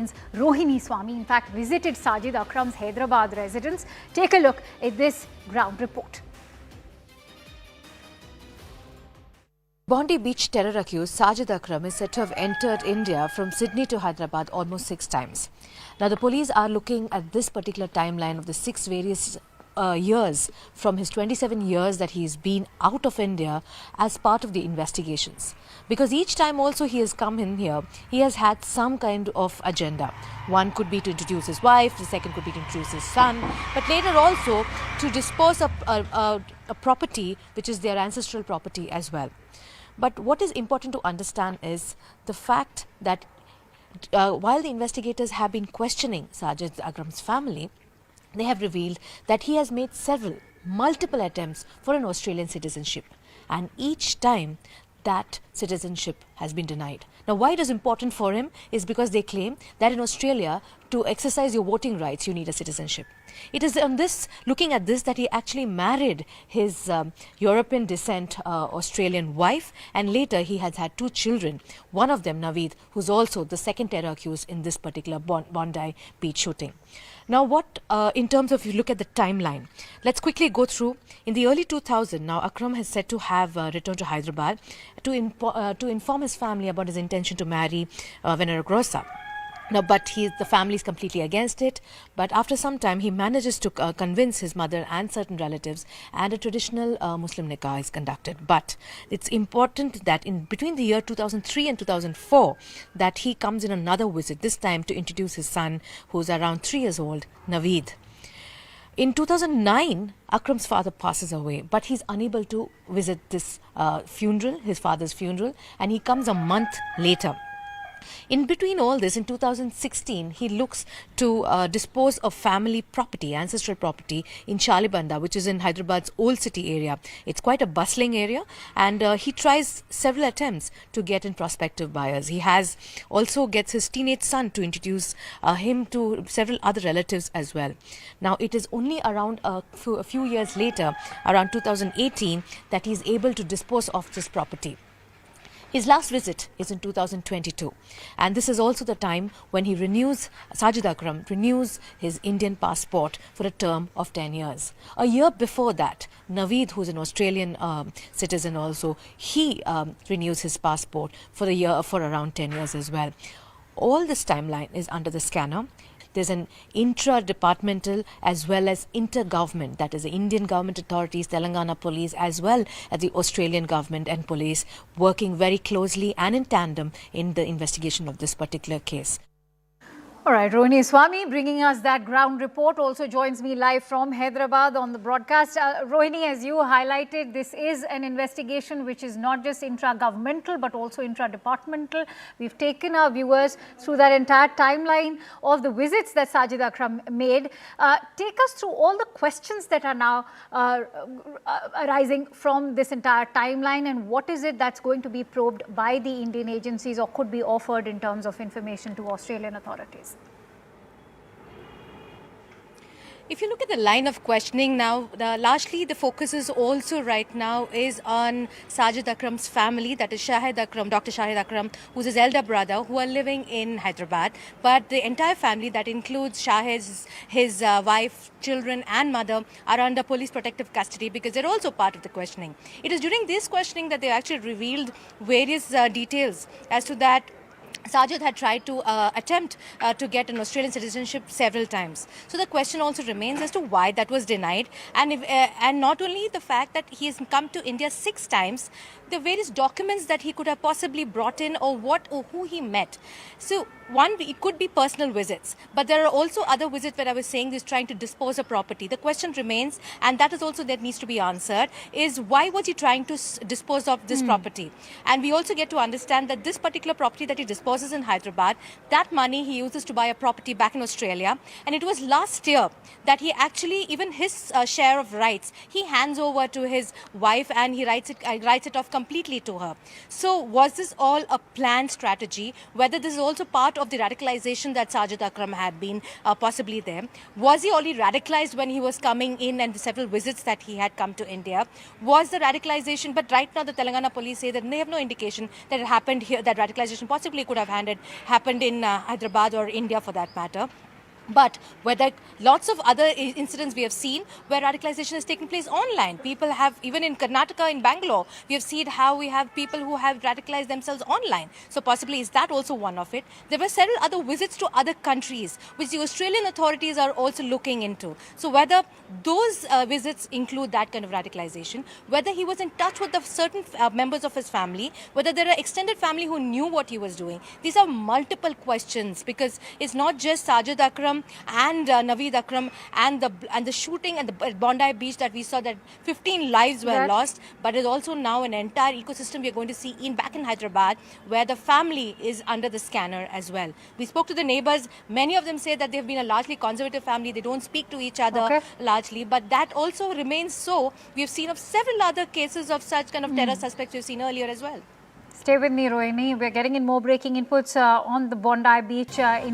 18's Rohini Swami, in fact, visited Sajid Akram's Hyderabad residence. Take a look at this ground report. Bondi Beach terror accused Sajid Akram is said to have entered India from Sydney to Hyderabad almost 6 times. Now, the police are looking at this particular timeline of the 6 various years from his 27 years that he's been out of India as part of the investigations. Because each time also he has come in here, he has had some kind of agenda. One could be to introduce his wife, the second could be to introduce his son, but later also to dispose of a property which is their ancestral property as well. But what is important to understand is the fact that while the investigators have been questioning Sajid Akram's family, they have revealed that he has made multiple attempts for an Australian citizenship, and each time that citizenship has been denied. Now, why it is important for him is because they claim that in Australia, to exercise your voting rights, you need a citizenship. It is on this, looking at this, that he actually married his European descent Australian wife, and later he has had 2 children. One of them, Naveed, who's also the second terror accused in this particular Bondi Beach shooting. Now, what in terms of, if you look at the timeline, let's quickly go through. In the early 2000s, now Akram is said to have returned to Hyderabad to inform his family about his intention to marry Veneragorosa. Now, but the family is completely against it. But after some time, he manages to convince his mother and certain relatives, and a traditional Muslim nikah is conducted. But it's important that in between the year 2003 and 2004, that he comes in another visit, this time to introduce his son, who's around 3 years old, Naveed. In 2009, Akram's father passes away, but he's unable to visit this funeral, his father's funeral, and he comes a month later. In between all this, in 2016, he looks to dispose of family property, ancestral property in Chalibanda, which is in Hyderabad's old city area. It's quite a bustling area, and he tries several attempts to get in prospective buyers. He also gets his teenage son to introduce him to several other relatives as well. Now, it is only around a few years later, around 2018, that he is able to dispose of this property. His last visit is in 2022, and this is also the time when Sajid Akram renews his Indian passport for a term of 10 years. A year before that, Naveed, who's an Australian citizen also, he renews his passport for around 10 years as well. All this timeline is under the scanner. There's an intra-departmental as well as inter-government, that is the Indian government authorities, Telangana police, as well as the Australian government and police, working very closely and in tandem in the investigation of this particular case. All right, Rohini Swami bringing us that ground report, also joins me live from Hyderabad on the broadcast. Rohini, as you highlighted, this is an investigation which is not just intra-governmental but also intra-departmental. We've taken our viewers through that entire timeline of the visits that Sajid Akram made. Take us through all the questions that are now arising from this entire timeline, and what is it that's going to be probed by the Indian agencies or could be offered in terms of information to Australian authorities? If you look at the line of questioning now, largely the focus is also right now is on Sajid Akram's family, that is Shahid Akram, Dr. Shahid Akram, who's his elder brother, who are living in Hyderabad. But the entire family, that includes Shahid, his wife, children and mother, are under police protective custody because they're also part of the questioning. It is during this questioning that they actually revealed various details as to that Sajid had tried to attempt to get an Australian citizenship several times. So the question also remains as to why that was denied, and not only the fact that he has come to India 6 times, the various documents that he could have possibly brought in, or who he met. So one, it could be personal visits, but there are also other visits where I was saying he's trying to dispose of property. The question remains, and that is also that needs to be answered, is why was he trying to dispose of this property? And we also get to understand that this particular property that he disposes in Hyderabad, that money he uses to buy a property back in Australia, and it was last year that he actually, even his share of rights, he hands over to his wife, and he writes it off completely to her. So was this all a planned strategy? Whether this is also part of the radicalization that Sajid Akram had been possibly there? Was he already radicalized when he was coming in and the several visits that he had come to India? Was the radicalization, but right now the Telangana police say that they have no indication that it happened here, that radicalization possibly could could have happened in Hyderabad or India for that matter. But whether lots of other incidents we have seen where radicalization has taken place online. People have, even in Karnataka, in Bangalore, we have seen how we have people who have radicalized themselves online. So possibly is that also one of it. There were several other visits to other countries, which the Australian authorities are also looking into. So whether those visits include that kind of radicalization, whether he was in touch with the certain members of his family, whether there are extended family who knew what he was doing. These are multiple questions, because it's not just Sajid Akram and Naveed Akram and the shooting at the Bondi Beach that we saw, that 15 lives were lost, but there's also now an entire ecosystem we are going to see back in Hyderabad, where the family is under the scanner as well. We spoke to the neighbors. Many of them say that they've been a largely conservative family. They don't speak to each other largely, but that also remains so. We've seen of several other cases of such kind of terror suspects we've seen earlier as well. Stay with me, Rohini. We're getting in more breaking inputs on the Bondi Beach in